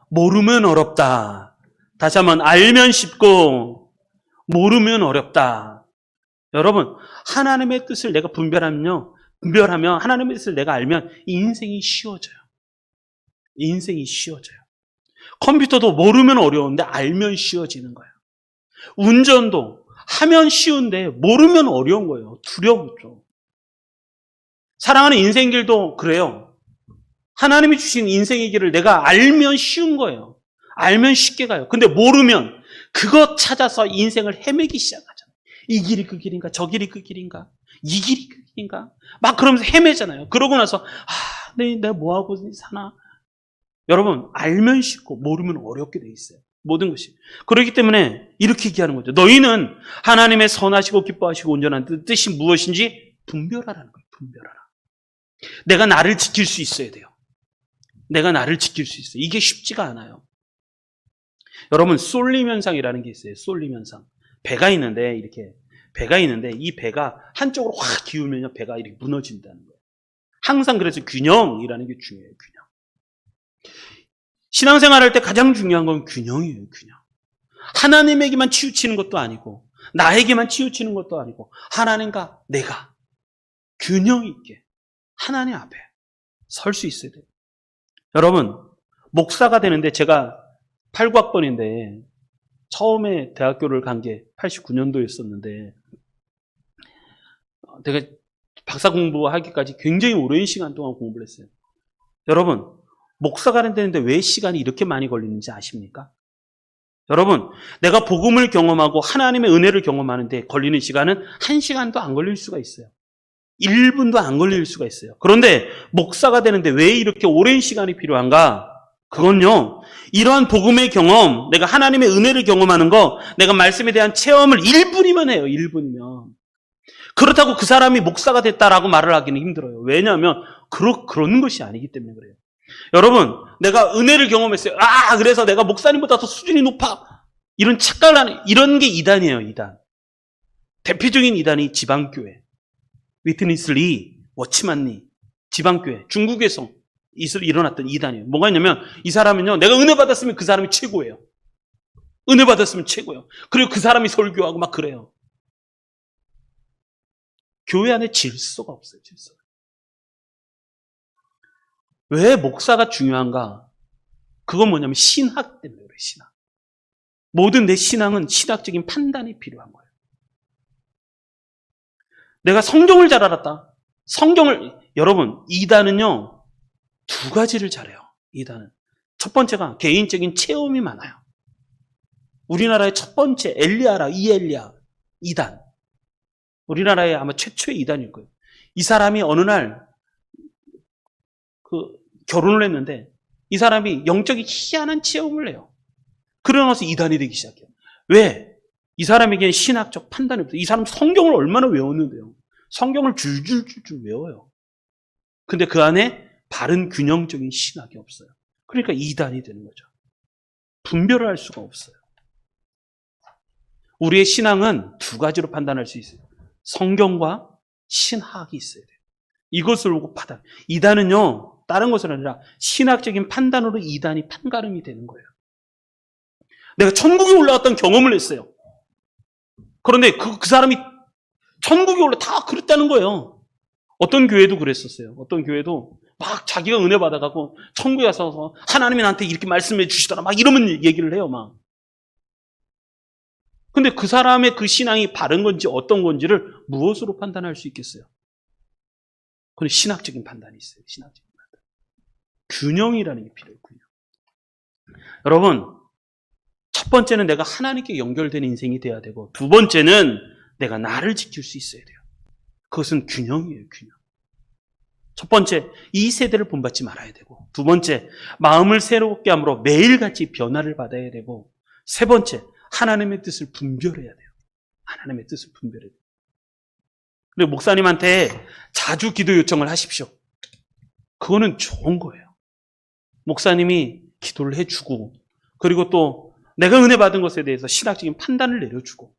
모르면 어렵다. 다시 한번, 알면 쉽고 모르면 어렵다. 여러분, 하나님의 뜻을 내가 분별하면 하나님의 뜻을 내가 알면 인생이 쉬워져요. 인생이 쉬워져요. 컴퓨터도 모르면 어려운데 알면 쉬워지는 거예요. 운전도 하면 쉬운데 모르면 어려운 거예요. 두려웠죠. 사랑하는 인생길도 그래요. 하나님이 주신 인생의 길을 내가 알면 쉬운 거예요. 알면 쉽게 가요. 근데 모르면 그것 찾아서 인생을 헤매기 시작하잖아요. 이 길이 그 길인가? 저 길이 그 길인가? 이 길이 그 길인가? 막 그러면서 헤매잖아요. 그러고 나서 내가 뭐하고 사나? 여러분, 알면 쉽고 모르면 어렵게 돼 있어요. 모든 것이. 그렇기 때문에 이렇게 얘기하는 거죠. 너희는 하나님의 선하시고 기뻐하시고 온전한 뜻이 무엇인지 분별하라는 거예요. 분별하라. 내가 나를 지킬 수 있어야 돼요. 내가 나를 지킬 수 있어요. 이게 쉽지가 않아요. 여러분, 쏠림 현상이라는 게 있어요. 쏠림 현상. 배가 있는데 이 배가 한쪽으로 확 기울면 배가 이렇게 무너진다는 거예요. 항상 그래서 균형이라는 게 중요해요. 균형. 신앙생활 할 때 가장 중요한 건 균형이에요. 균형. 하나님에게만 치우치는 것도 아니고 나에게만 치우치는 것도 아니고 하나님과 내가 균형 있게 하나님 앞에 설 수 있어야 돼요. 여러분, 목사가 되는데 제가 89학번인데 처음에 대학교를 간 게 89년도였었는데 내가 박사 공부하기까지 굉장히 오랜 시간 동안 공부를 했어요. 여러분, 목사가 되는데 왜 시간이 이렇게 많이 걸리는지 아십니까? 여러분, 내가 복음을 경험하고 하나님의 은혜를 경험하는데 걸리는 시간은 1시간도 안 걸릴 수가 있어요. 1분도 안 걸릴 수가 있어요. 그런데 목사가 되는데 왜 이렇게 오랜 시간이 필요한가? 그건요, 이러한 복음의 경험, 내가 하나님의 은혜를 경험하는 거, 내가 말씀에 대한 체험을 1분이면 해요. 1분이면. 그렇다고 그 사람이 목사가 됐다라고 말을 하기는 힘들어요. 왜냐하면 그런 것이 아니기 때문에 그래요. 여러분, 내가 은혜를 경험했어요. 그래서 내가 목사님보다 더 수준이 높아. 이런 착각을 하는, 이런 게 이단이에요, 이단. 대표적인 이단이 지방교회. 위트니스 리, 워치만 리, 지방교회. 중국에서 일어났던 이단이에요. 뭐가 있냐면, 이 사람은요, 내가 은혜 받았으면 그 사람이 최고예요. 은혜 받았으면 최고예요. 그리고 그 사람이 설교하고 막 그래요. 교회 안에 질서가 없어요, 질서가. 왜 목사가 중요한가? 그건 뭐냐면 신학 때문에 그래요, 신학. 모든 내 신앙은 신학적인 판단이 필요한 거예요. 내가 성경을 잘 알았다. 여러분, 이단은요, 두 가지를 잘해요, 이단은. 첫 번째가 개인적인 체험이 많아요. 우리나라의 첫 번째 엘리야라, 이엘리야, 이단. 우리나라의 아마 최초의 이단일 거예요. 이 사람이 어느 날, 결혼을 했는데, 이 사람이 영적인 희한한 체험을 해요. 그러고 나서 이단이 되기 시작해요. 왜? 이 사람에게는 신학적 판단이 없어요. 이 사람 성경을 얼마나 외웠는데요. 성경을 줄줄줄줄 외워요. 근데 그 안에 바른 균형적인 신학이 없어요. 그러니까 이단이 되는 거죠. 분별을 할 수가 없어요. 우리의 신앙은 두 가지로 판단할 수 있어요. 성경과 신학이 있어야 돼요. 이것을 보고 판단. 이단은요, 다른 것은 아니라 신학적인 판단으로 이단이 판가름이 되는 거예요. 내가 천국에 올라갔던 경험을 했어요. 그런데 그 사람이 천국에 다 그랬다는 거예요. 어떤 교회도 그랬었어요. 어떤 교회도 막 자기가 은혜 받아가고 천국에 가서 하나님이 나한테 이렇게 말씀해 주시더라 막 이러면 얘기를 해요, 막. 근데 그 사람의 그 신앙이 바른 건지 어떤 건지를 무엇으로 판단할 수 있겠어요? 그건 신학적인 판단이 있어요. 신학적인 판단. 균형이라는 게 필요해요. 균형. 여러분, 첫 번째는 내가 하나님께 연결된 인생이 돼야 되고, 두 번째는 내가 나를 지킬 수 있어야 돼요. 그것은 균형이에요, 균형. 첫 번째, 이 세대를 본받지 말아야 되고, 두 번째, 마음을 새롭게 함으로 매일같이 변화를 받아야 되고, 세 번째, 하나님의 뜻을 분별해야 돼요. 하나님의 뜻을 분별해야 돼요. 그리고 목사님한테 자주 기도 요청을 하십시오. 그거는 좋은 거예요. 목사님이 기도를 해주고, 그리고 또 내가 은혜 받은 것에 대해서 신학적인 판단을 내려주고,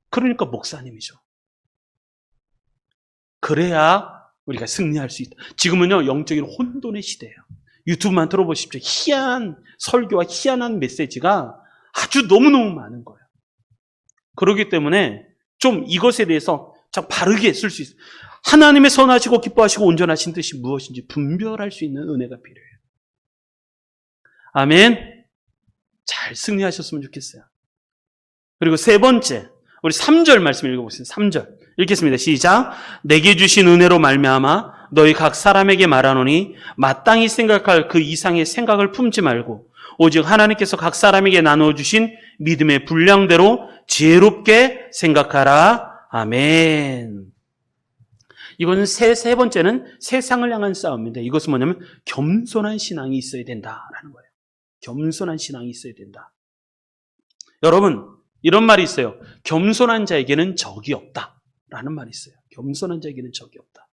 그러니까 목사님이죠. 그래야 우리가 승리할 수 있다. 지금은요, 영적인 혼돈의 시대예요. 유튜브만 들어보십시오. 희한한 설교와 희한한 메시지가 아주 너무너무 많은 거예요. 그렇기 때문에 좀 이것에 대해서 참 바르게 쓸 수 있어요. 하나님의 선하시고 기뻐하시고 온전하신 뜻이 무엇인지 분별할 수 있는 은혜가 필요해요. 아멘. 잘 승리하셨으면 좋겠어요. 그리고 세 번째, 우리 3절 말씀 읽어보겠습니다. 3절 읽겠습니다. 시작. 내게 주신 은혜로 말미암아 너희 각 사람에게 말하노니 마땅히 생각할 그 이상의 생각을 품지 말고 오직 하나님께서 각 사람에게 나눠주신 믿음의 분량대로 지혜롭게 생각하라. 아멘. 이거는 세 번째는 세상을 향한 싸움인데, 이것은 뭐냐면 겸손한 신앙이 있어야 된다라는 거예요. 겸손한 신앙이 있어야 된다. 여러분, 이런 말이 있어요. 겸손한 자에게는 적이 없다라는 말이 있어요. 겸손한 자에게는 적이 없다.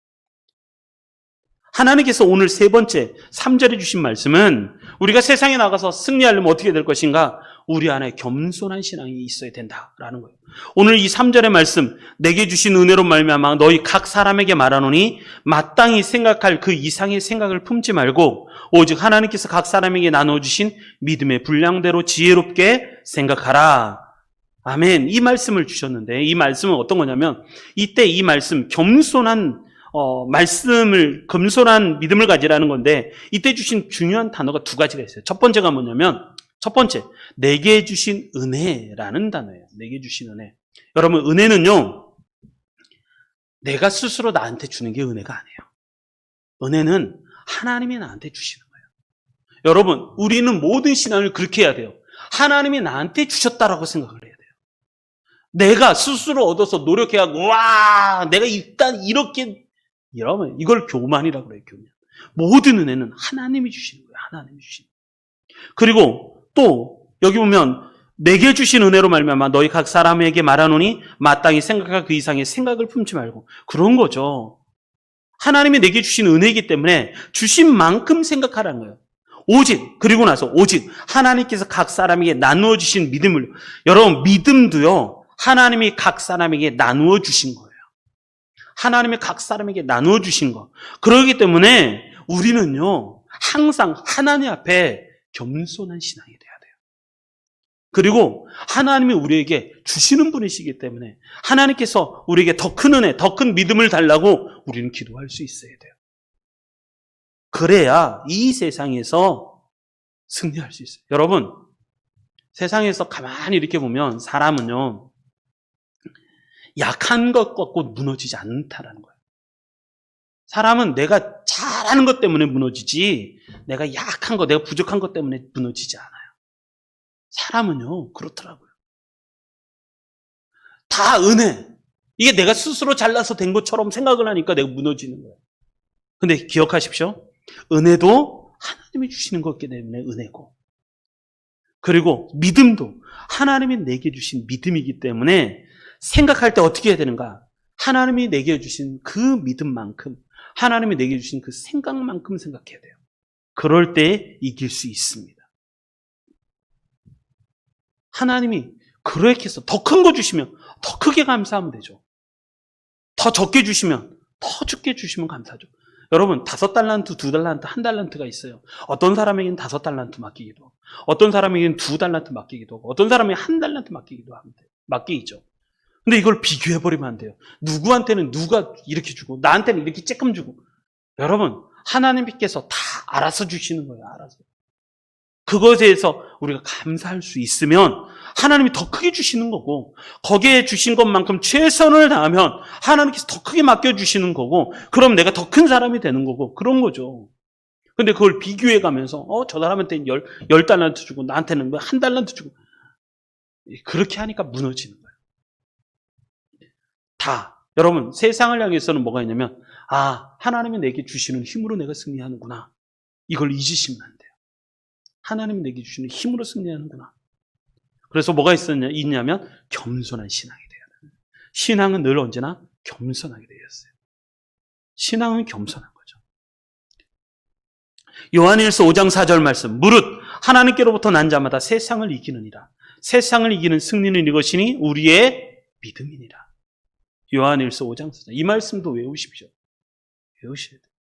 하나님께서 오늘 세 번째 3절에 주신 말씀은 우리가 세상에 나가서 승리하려면 어떻게 될 것인가? 우리 안에 겸손한 신앙이 있어야 된다라는 거예요. 오늘 이 3절의 말씀, 내게 주신 은혜로 말미암아 너희 각 사람에게 말하노니 마땅히 생각할 그 이상의 생각을 품지 말고 오직 하나님께서 각 사람에게 나눠주신 믿음의 분량대로 지혜롭게 생각하라. 아멘. 이 말씀을 주셨는데, 이 말씀은 어떤 거냐면 이때 이 말씀, 겸손한 믿음을 가지라는 건데, 이때 주신 중요한 단어가 두 가지가 있어요. 첫 번째가 뭐냐면, 첫 번째, 내게 주신 은혜라는 단어예요. 내게 주신 은혜. 여러분, 은혜는요, 내가 스스로 나한테 주는 게 은혜가 아니에요. 은혜는 하나님이 나한테 주시는 거예요. 여러분, 우리는 모든 신앙을 그렇게 해야 돼요. 하나님이 나한테 주셨다라고 생각을 해야 돼요. 내가 스스로 얻어서 노력해가고, 와, 내가 일단 이렇게, 이러면 이걸 교만이라고 그래요, 교만. 모든 은혜는 하나님이 주시는 거예요, 하나님이 주시는 거예요. 그리고 또, 여기 보면, 내게 주신 은혜로 말미암아 너희 각 사람에게 말하노니 마땅히 생각할 그 이상의 생각을 품지 말고. 그런 거죠. 하나님이 내게 주신 은혜이기 때문에 주신 만큼 생각하라는 거예요. 오직, 그리고 나서 오직 하나님께서 각 사람에게 나누어 주신 믿음을, 여러분 믿음도요, 하나님이 각 사람에게 나누어 주신 거예요. 하나님이 각 사람에게 나누어 주신 거. 그렇기 때문에 우리는요, 항상 하나님 앞에 겸손한 신앙이 돼야 돼요. 그리고 하나님이 우리에게 주시는 분이시기 때문에 하나님께서 우리에게 더 큰 은혜, 더 큰 믿음을 달라고 우리는 기도할 수 있어야 돼요. 그래야 이 세상에서 승리할 수 있어요. 여러분, 세상에서 가만히 이렇게 보면 사람은요, 약한 것 갖고 무너지지 않다라는 거예요. 사람은 내가 잘하는 것 때문에 무너지지, 내가 약한 것, 내가 부족한 것 때문에 무너지지 않아요. 사람은요, 그렇더라고요. 다 은혜. 이게 내가 스스로 잘나서 된 것처럼 생각을 하니까 내가 무너지는 거예요. 근데 기억하십시오. 은혜도 하나님이 주시는 것이기 때문에 은혜고, 그리고 믿음도 하나님이 내게 주신 믿음이기 때문에 생각할 때 어떻게 해야 되는가? 하나님이 내게 주신 그 믿음만큼, 하나님이 내게 주신 그 생각만큼 생각해야 돼요. 그럴 때 이길 수 있습니다. 하나님이 그렇게 해서 더 큰 거 주시면 더 크게 감사하면 되죠. 더 적게 주시면 더 적게 주시면 감사하죠. 여러분, 5달란트, 2달란트, 1달란트가 있어요. 어떤 사람에게는 5달란트 맡기기도 하고, 어떤 사람에게는 2달란트 맡기기도 하고, 어떤 사람에게는 1달란트 맡기기도 합니다. 맡기죠. 근데 이걸 비교해버리면 안 돼요. 누구한테는 누가 이렇게 주고, 나한테는 이렇게 조금 주고. 여러분, 하나님께서 다 알아서 주시는 거예요. 알아서. 그것에 대해서 우리가 감사할 수 있으면 하나님이 더 크게 주시는 거고, 거기에 주신 것만큼 최선을 다하면 하나님께서 더 크게 맡겨주시는 거고, 그럼 내가 더 큰 사람이 되는 거고, 그런 거죠. 근데 그걸 비교해 가면서 저 사람한테는 10달란트 주고 나한테는 1달란트 주고, 그렇게 하니까 무너지는 거예요. 다. 여러분, 세상을 향해서는 뭐가 있냐면, 하나님이 내게 주시는 힘으로 내가 승리하는구나. 이걸 잊으시면 안 돼요. 하나님이 내게 주시는 힘으로 승리하는구나. 그래서 뭐가 있냐면 겸손한 신앙이 돼야 돼요. 신앙은 늘 언제나 겸손하게 되어 있어요. 신앙은 겸손한 거죠. 요한일서 5장 4절 말씀, 무릇 하나님께로부터 난 자마다 세상을 이기느니라. 세상을 이기는 승리는 이것이니 우리의 믿음이니라. 요한일서 5장 4절. 이 말씀도 외우십시오. 외우셔야 돼요.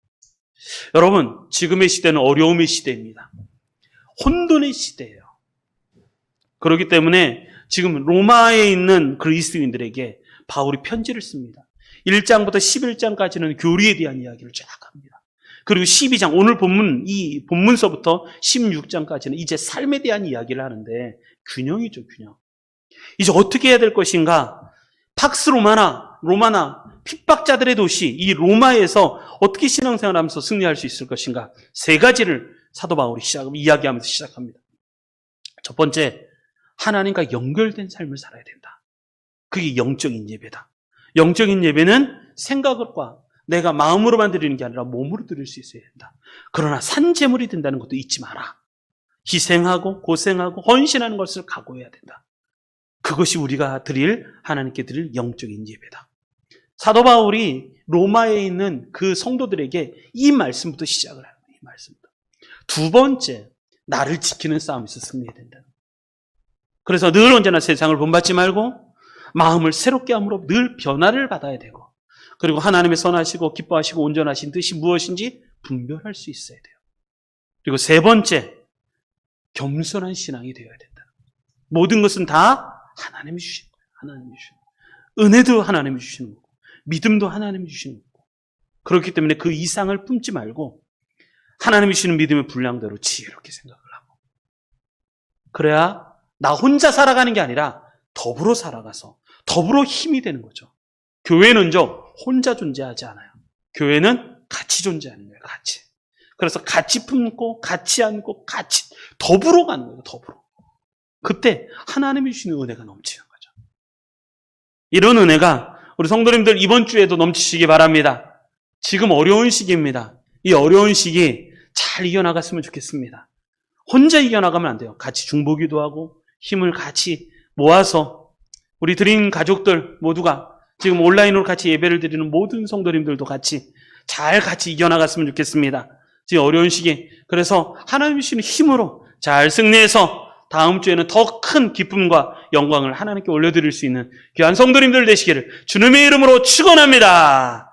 여러분, 지금의 시대는 어려움의 시대입니다. 혼돈의 시대예요. 그렇기 때문에 지금 로마에 있는 그리스도인들에게 바울이 편지를 씁니다. 1장부터 11장까지는 교리에 대한 이야기를 쫙 합니다. 그리고 12장, 오늘 이 본문서부터 16장까지는 이제 삶에 대한 이야기를 하는데, 균형이죠, 균형. 이제 어떻게 해야 될 것인가? 팍스 로마나 핍박자들의 도시, 이 로마에서 어떻게 신앙생활을 하면서 승리할 수 있을 것인가? 3가지를 사도 바울이 이야기하면서 시작합니다. 첫 번째, 하나님과 연결된 삶을 살아야 된다. 그게 영적인 예배다. 영적인 예배는 생각과 내가 마음으로만 드리는 게 아니라 몸으로 드릴 수 있어야 된다. 그러나 산제물이 된다는 것도 잊지 마라. 희생하고 고생하고 헌신하는 것을 각오해야 된다. 그것이 우리가 하나님께 드릴 영적인 예배다. 사도 바울이 로마에 있는 그 성도들에게 이 말씀부터 시작을 합니다. 이 말씀부터. 두 번째, 나를 지키는 싸움에서 승리해야 된다. 그래서 늘 언제나 세상을 본받지 말고 마음을 새롭게 함으로 늘 변화를 받아야 되고, 그리고 하나님의 선하시고 기뻐하시고 온전하신 뜻이 무엇인지 분별할 수 있어야 돼요. 그리고 3번째, 겸손한 신앙이 되어야 된다. 모든 것은 다 하나님이 주신 거예요. 하나님이 주신 거예요. 은혜도 하나님이 주시는 거고, 믿음도 하나님이 주시는 거고, 그렇기 때문에 그 이상을 품지 말고 하나님이 주시는 믿음의 분량대로 지혜롭게 생각을 하고, 그래야 나 혼자 살아가는 게 아니라 더불어 살아가서 더불어 힘이 되는 거죠. 교회는 혼자 존재하지 않아요. 교회는 같이 존재하는 거예요. 같이. 그래서 같이 품고 같이 안고 같이 더불어 가는 거예요. 더불어. 그때 하나님이 주시는 은혜가 넘치는 거죠. 이런 은혜가 우리 성도님들 이번 주에도 넘치시기 바랍니다. 지금 어려운 시기입니다. 이 어려운 시기 잘 이겨나갔으면 좋겠습니다. 혼자 이겨나가면 안 돼요. 같이 중보기도 하고 힘을 같이 모아서 우리 드린 가족들 모두가 지금 온라인으로 같이 예배를 드리는 모든 성도님들도 같이 잘 같이 이겨나갔으면 좋겠습니다. 지금 어려운 시기에. 그래서 하나님 주시는 힘으로 잘 승리해서 다음 주에는 더 큰 기쁨과 영광을 하나님께 올려드릴 수 있는 귀한 성도님들 되시기를 주님의 이름으로 축원합니다.